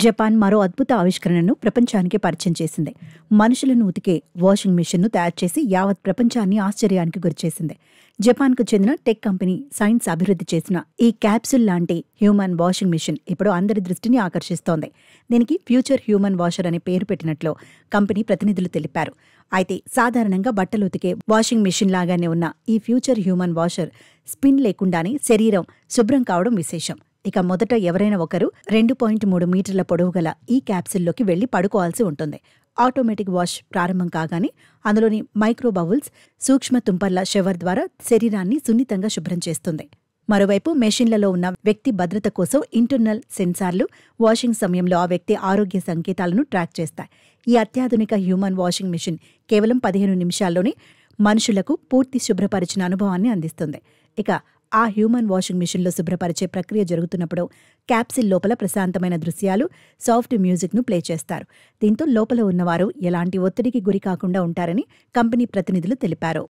Japan మరో అద్భుత ఆవిష్కరణను ప్రపంచానికి పరిచయం చేసింది. మనుషులను ఉతికే వాషింగ్ మెషిన్ను తయారు చేసి యావత్ ప్రపంచాన్ని ఆశ్చర్యానికి గురిచేసింది. జపాన్కు చెందిన టెక్ కంపెనీ సైన్స్ అభివృద్ధి చేసిన ఈ క్యాప్సూల్ లాంటి హ్యూమన్ వాషింగ్ మెషిన్ ఇప్పుడు అందరి దృష్టిని ఆకర్షిస్తోంది. దీనికి ఫ్యూచర్ హ్యూమన్ వాషర్ అనే పేరు పెట్టినట్లు కంపెనీ ప్రతినిధులు తెలిపారు. అయితే సాధారణంగా బట్టలు ఉతికే వాషింగ్ మెషిన్ లాగానే ఉన్న ఈ ఫ్యూచర్ హ్యూమన్ వాషర్ స్పిన్ లేకుండానే శరీరం శుభ్రం కావడం విశేషం. ఇక మొదట ఎవరైనా ఒకరు 2.3 మీటర్ల పొడవు గల ఈ క్యాప్సూల్లోకి వెళ్లి పడుకోవాల్సి ఉంటుంది. ఆటోమేటిక్ వాష్ ప్రారంభం కాగానే అందులోని మైక్రో బబుల్స్ సూక్ష్మ తుంపర్ల షవర్ ద్వారా శరీరాన్ని సున్నితంగా శుభ్రం చేస్తుంది. మరోవైపు మెషిన్లలో ఉన్న వ్యక్తి భద్రత కోసం ఇంటర్నల్ సెన్సార్లు వాషింగ్ సమయంలో ఆ వ్యక్తి ఆరోగ్య సంకేతాలను ట్రాక్ చేస్తాయి. ఈ అత్యాధునిక హ్యూమన్ వాషింగ్ మెషిన్ కేవలం 15 నిమిషాల్లోనే మనుషులకు పూర్తి శుభ్రపరిచిన అనుభవాన్ని అందిస్తుంది. ఇక ఆ హ్యూమన్ వాషింగ్ మెషిన్లో శుభ్రపరిచే ప్రక్రియ జరుగుతున్నప్పుడు క్యాప్సిల్ లోపల ప్రశాంతమైన దృశ్యాలు, సాఫ్ట్ మ్యూజిక్ను ప్లే చేస్తారు. దీంతో లోపల ఉన్నవారు ఎలాంటి ఒత్తిడికి గురి కాకుండా ఉంటారని కంపెనీ ప్రతినిధులు తెలిపారు.